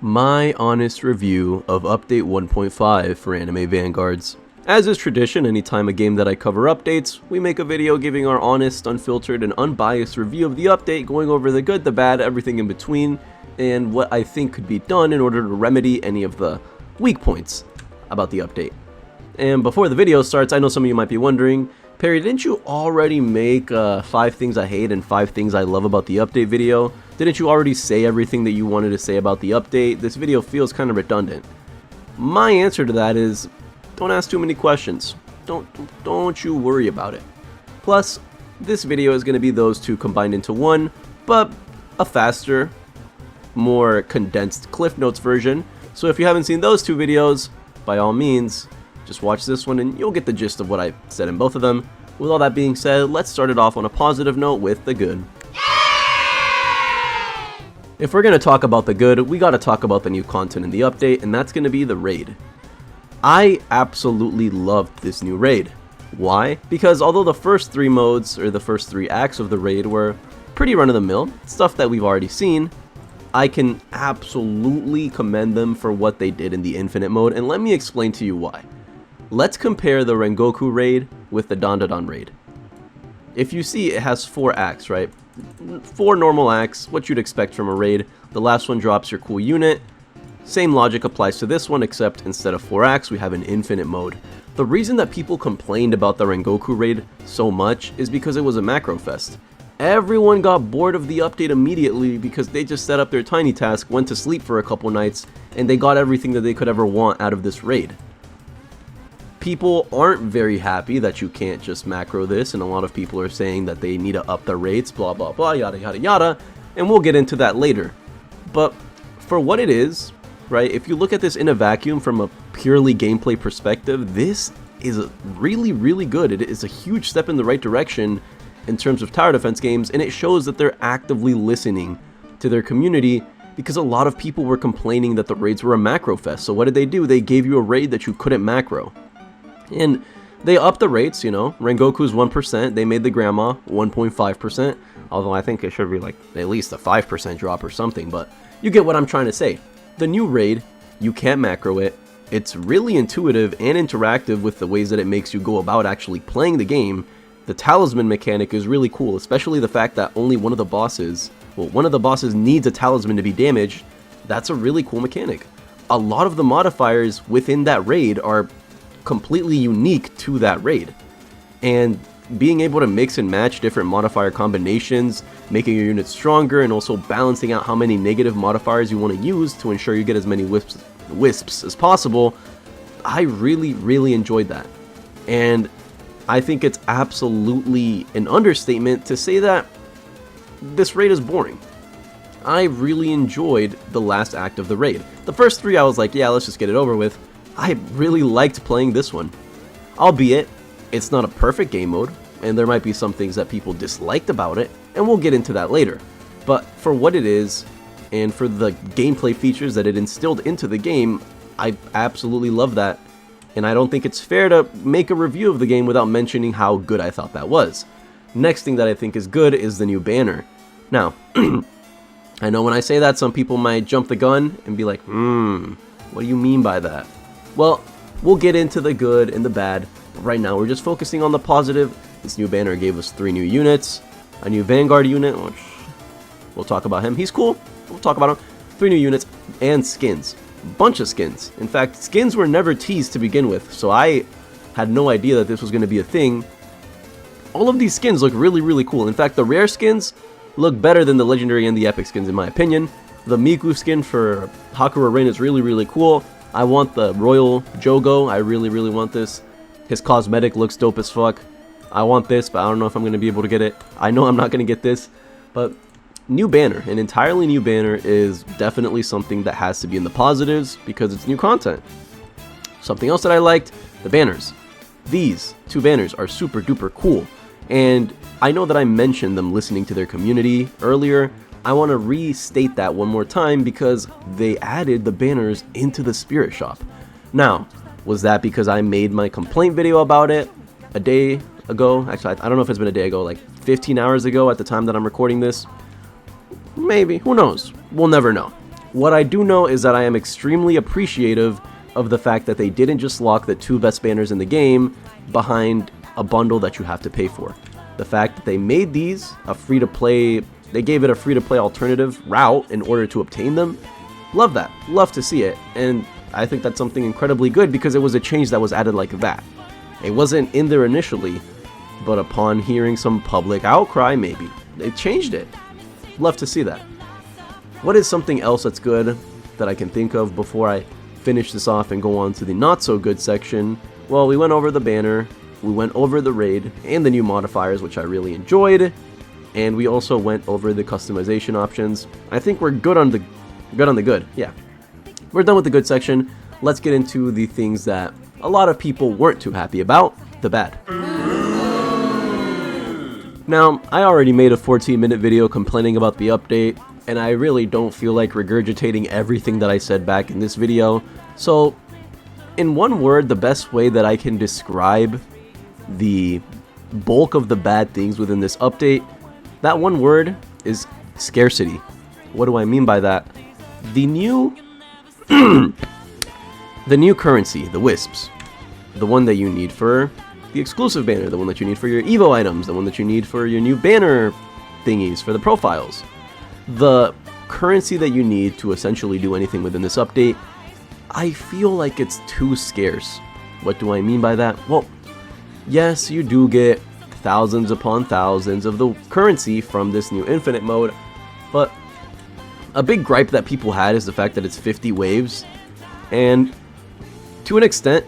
My honest review of Update 1.5 for Anime Vanguards. As is tradition, anytime a game that I cover updates, we make a video giving our honest, unfiltered, and unbiased review of the update, going over the good, the bad, everything in between, and what I think could be done in order to remedy any of the weak points about the update. And before the video starts, I know some of you might be wondering, Perry, didn't you already make 5 things I hate and 5 things I love about the update video? Didn't you already say everything that you wanted to say about the update? This video feels kind of redundant. My answer to that is, don't ask too many questions. Don't you worry about it. Plus, this video is going to be those two combined into one, but a faster, more condensed Cliff Notes version. So if you haven't seen those two videos, by all means, just watch this one and you'll get the gist of what I said in both of them. With all that being said, let's start it off on a positive note with the good. If we're going to talk about the good, we got to talk about the new content in the update, and that's going to be the raid. I absolutely loved this new raid. Why? Because although the first 3 modes, or the first 3 acts of the raid were pretty run-of-the-mill, stuff that we've already seen, I can absolutely commend them for what they did in the infinite mode, and let me explain to you why. Let's compare the Rengoku raid with the Dandadan raid. If you see, it has 4 acts, right? 4 normal acts, what you'd expect from a raid. The last one drops your cool unit. Same logic applies to this one, except instead of 4 acts, we have an infinite mode. The reason that people complained about the Rengoku raid so much is because it was a macro fest. Everyone got bored of the update immediately because they just set up their tiny task, went to sleep for a couple nights, and they got everything that they could ever want out of this raid. People aren't very happy that you can't just macro this, and a lot of people are saying that they need to up their rates, blah blah blah, yada yada yada, and we'll get into that later. But for what it is, right, if you look at this in a vacuum from a purely gameplay perspective, this is really good. It is a huge step in the right direction in terms of tower defense games, and it shows that they're actively listening to their community, because a lot of people were complaining that the raids were a macro fest. So what did they do? They gave you a raid that you couldn't macro. And they upped the rates, you know. Rengoku's 1%, they made the grandma 1.5%, although I think it should be like at least a 5% drop or something, but you get what I'm trying to say. The new raid, you can't macro it. It's really intuitive and interactive with the ways that it makes you go about actually playing the game. The talisman mechanic is really cool, especially the fact that only one of the bosses needs a talisman to be damaged. That's a really cool mechanic. A lot of the modifiers within that raid are completely unique to that raid, and being able to mix and match different modifier combinations, making your unit stronger, and also balancing out how many negative modifiers you want to use to ensure you get as many wisps as possible, I really enjoyed that. And I think it's absolutely an understatement to say that this raid is boring. I really enjoyed the last act of the raid. The first 3 I was like, yeah, let's just get it over with. I really liked playing this one. Albeit, it's not a perfect game mode, and there might be some things that people disliked about it, and we'll get into that later. But for what it is, and for the gameplay features that it instilled into the game, I absolutely love that. And I don't think it's fair to make a review of the game without mentioning how good I thought that was. Next thing that I think is good is the new banner. Now, I know when I say that, some people might jump the gun and be like, what do you mean by that? Well, we'll get into the good and the bad, but right now we're just focusing on the positive. This new banner gave us 3 new units, a new Vanguard unit, which we'll talk about him. He's cool. We'll talk about him. 3 new units and skins. Bunch of skins. In fact, skins were never teased to begin with, so I had no idea that this was going to be a thing. All of these skins look really cool. In fact, the rare skins look better than the legendary and the epic skins in my opinion. The Miku skin for Hakura Rain is really cool. I want the Royal Jogo. I really want this. His cosmetic looks dope as fuck. I want this, but I don't know if I'm going to be able to get it. I know I'm not going to get this, but new banner, an entirely new banner, is definitely something that has to be in the positives because it's new content. Something else that I liked, the banners. These 2 banners are super duper cool, and I know that I mentioned them listening to their community earlier. I want to restate that one more time because they added the banners into the Spirit Shop. Now, was that because I made my complaint video about it a day ago? Actually, I don't know if it's been a day ago, like 15 hours ago at the time that I'm recording this. Maybe, who knows? We'll never know. What I do know is that I am extremely appreciative of the fact that they didn't just lock the 2 best banners in the game behind a bundle that you have to pay for. The fact that they made these a free-to-play, they gave it a free-to-play alternative route in order to obtain them. Love that. Love to see it. And I think that's something incredibly good because it was a change that was added like that. It wasn't in there initially, but upon hearing some public outcry, maybe, they changed it. Love to see that. What is something else that's good that I can think of before I finish this off and go on to the not so good section? Well, we went over the banner, we went over the raid and the new modifiers, which I really enjoyed, and we also went over the customization options. I think we're good on the good. Yeah, we're done with the good section. Let's get into the things that a lot of people weren't too happy about, the bad. Now, I already made a 14-minute video complaining about the update, and I really don't feel like regurgitating everything that I said back in this video. So, in one word, the best way that I can describe the bulk of the bad things within this update, that one word is scarcity. What do I mean by that? The new the new currency, the wisps, the one that you need for the exclusive banner, the one that you need for your Evo items, the one that you need for your new banner thingies for the profiles, the currency that you need to essentially do anything within this update, I feel like it's too scarce. What do I mean by that? Well, yes, you do get thousands upon thousands of the currency from this new infinite mode, but a big gripe that people had is the fact that it's 50 waves, and to an extent,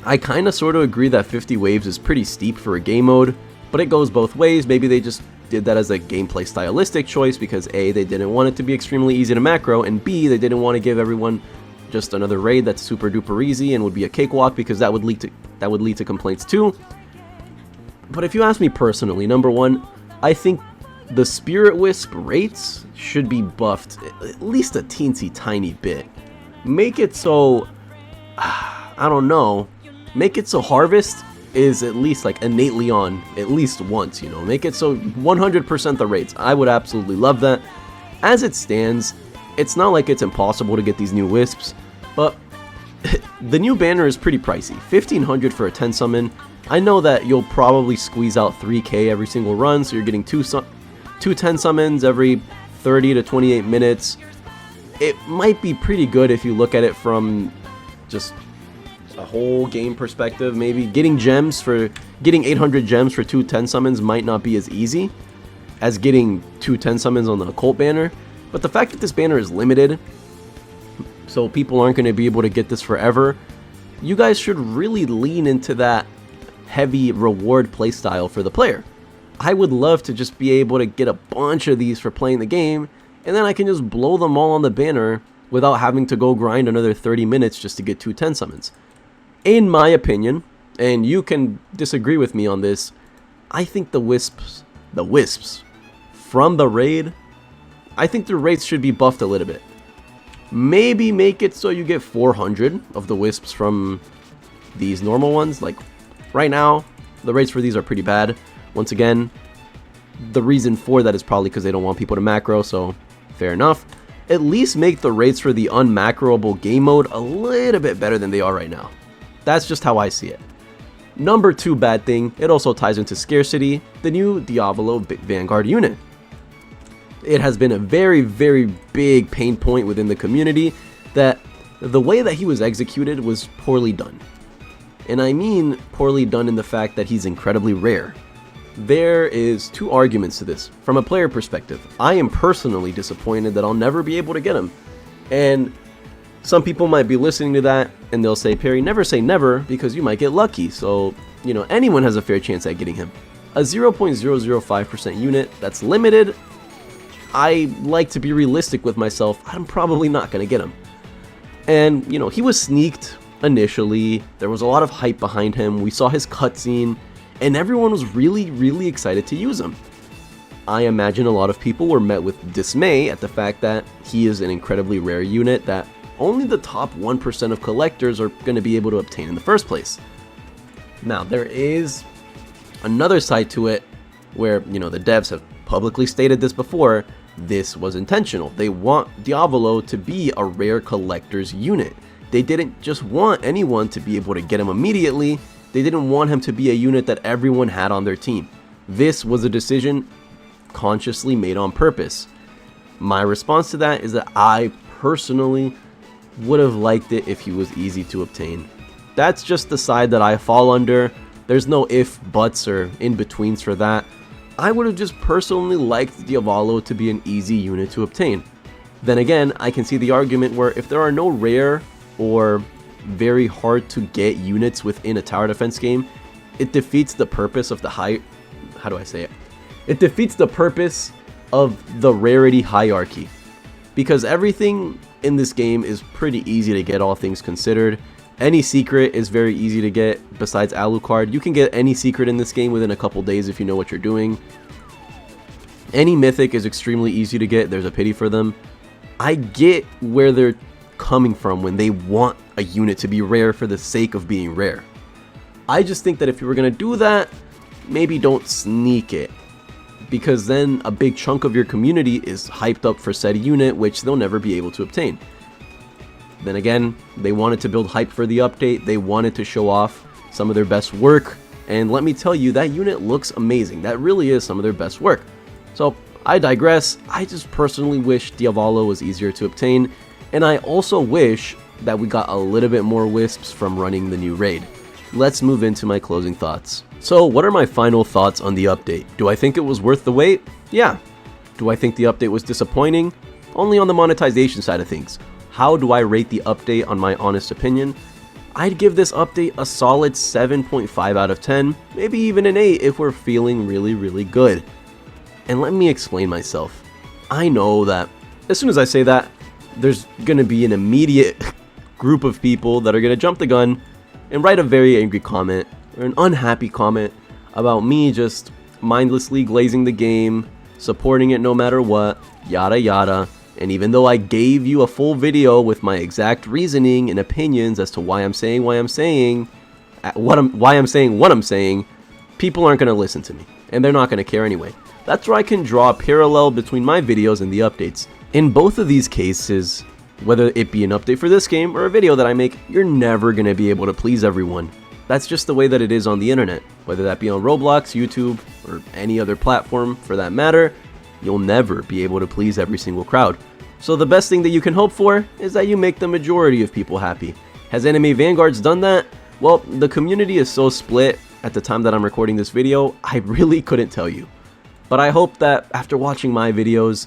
I kind of sort of agree that 50 waves is pretty steep for a game mode, but it goes both ways. Maybe they just did that as a gameplay stylistic choice because A, they didn't want it to be extremely easy to macro, and B, they didn't want to give everyone just another raid that's super duper easy and would be a cakewalk because that would lead to complaints too. But if you ask me personally, number one, I think the Spirit Wisp rates should be buffed at least a teensy tiny bit. Make it so, I don't know, make it so Harvest is at least like innately on at least once, you know, make it so 100% the rates. I would absolutely love that. As it stands, it's not like it's impossible to get these new wisps, but the new banner is pretty pricey. 1500 for a 10 summon. I know that you'll probably squeeze out 3k every single run, so you're getting two 10 summons every 30 to 28 minutes. It might be pretty good if you look at it from just a whole game perspective. Maybe getting 800 gems for 2 10 summons might not be as easy as getting 2 10 summons on the occult banner, but the fact that this banner is limited, so people aren't going to be able to get this forever, you guys should really lean into that heavy reward playstyle for the player. I would love to just be able to get a bunch of these for playing the game, and then I can just blow them all on the banner without having to go grind another 30 minutes just to get 2 10 summons. In my opinion, and you can disagree with me on this, I think the wisps from the raid, I think the rates should be buffed a little bit. Maybe make it so you get 400 of the wisps from these normal ones. Like right now, the rates for these are pretty bad. Once again, the reason for that is probably because they don't want people to macro, so fair enough. At least make the rates for the unmacroable game mode a little bit better than they are right now. That's just how I see it. Number 2 bad thing, it also ties into scarcity, the new Diavolo Vanguard unit. It has been a very, very big pain point within the community that the way that he was executed was poorly done. And I mean poorly done in the fact that he's incredibly rare. There is 2 arguments to this. From a player perspective, I am personally disappointed that I'll never be able to get him. And some people might be listening to that and they'll say, Perry, never say never because you might get lucky. So, you know, anyone has a fair chance at getting him. A 0.005% unit that's limited, I like to be realistic with myself. I'm probably not going to get him. And, you know, he was sneaked initially. There was a lot of hype behind him. We saw his cutscene. And everyone was really, really excited to use him. I imagine a lot of people were met with dismay at the fact that he is an incredibly rare unit that only the top 1% of collectors are going to be able to obtain in the first place. Now, there is another side to it where, you know, the devs have publicly stated this before. this was intentional. They want Diavolo to be a rare collector's unit. They didn't just want anyone to be able to get him immediately. They didn't want him to be a unit that everyone had on their team. This was a decision consciously made on purpose. My response to that is that I personally would have liked it if he was easy to obtain. That's just the side that I fall under. There's no if, buts, or in-betweens for that. I would have just personally liked Diavolo to be an easy unit to obtain. Then again, I can see the argument where if there are no rare or very hard to get units within a tower defense game, it defeats the purpose of the It defeats the purpose of the rarity hierarchy. Because everything in this game is pretty easy to get, all things considered. Any secret is very easy to get besides Alucard. You can get any secret in this game within a couple days if you know what you're doing. Any mythic is extremely easy to get. There's a pity for them. I get where they're coming from when they want a unit to be rare for the sake of being rare. I just think that if you were going to do that, maybe don't sneak it. Because then a big chunk of your community is hyped up for said unit, which they'll never be able to obtain. Then again, they wanted to build hype for the update. They wanted to show off some of their best work. And let me tell you, that unit looks amazing. That really is some of their best work. So I digress. I just personally wish Diavolo was easier to obtain. And I also wish that we got a little bit more wisps from running the new raid. Let's move into my closing thoughts. So what are my final thoughts on the update? Do I think it was worth the wait? Yeah. Do I think the update was disappointing? Only on the monetization side of things. How do I rate the update on my honest opinion? I'd give this update a solid 7.5 out of 10, maybe even an 8 if we're feeling really good. And let me explain myself. I know that as soon as I say that, there's gonna be an immediate group of people that are gonna jump the gun and write a very angry comment or an unhappy comment about me just mindlessly glazing the game, supporting it no matter what, yada yada. And even though I gave you a full video with my exact reasoning and opinions as to why I'm saying what I'm saying, people aren't going to listen to me. And they're not going to care anyway. That's where I can draw a parallel between my videos and the updates. In both of these cases, whether it be an update for this game or a video that I make, you're never going to be able to please everyone. That's just the way that it is on the internet. Whether that be on Roblox, YouTube, or any other platform for that matter, you'll never be able to please every single crowd. So the best thing that you can hope for is that you make the majority of people happy. Has anime Vanguards done that? Well, the community is so split at the time that I'm recording this video, I really couldn't tell you. But I hope that after watching my videos,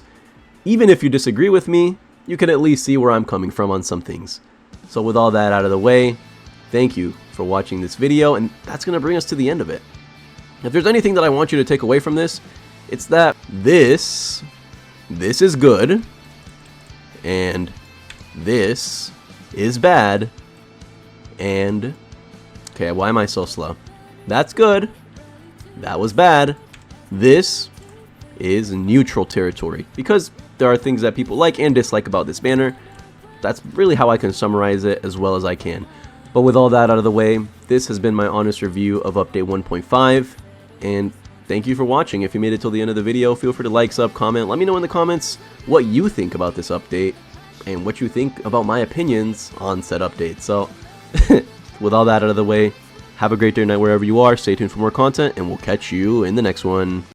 even if you disagree with me, you can at least see where I'm coming from on some things. So with all that out of the way, thank you for watching this video, and that's going to bring us to the end of it. If there's anything that I want you to take away from this, it's that this is good, and this is bad, and, okay, why am I so slow? That's good, that was bad, this is neutral territory, because there are things that people like and dislike about this banner. That's really how I can summarize it as well as I can. But with all that out of the way, this has been my honest review of Update 1.5, and thank you for watching. If you made it till the end of the video, feel free to like, sub, comment. Let me know in the comments what you think about this update and what you think about my opinions on said update. So, with all that out of the way, have a great day or night wherever you are. Stay tuned for more content, and we'll catch you in the next one.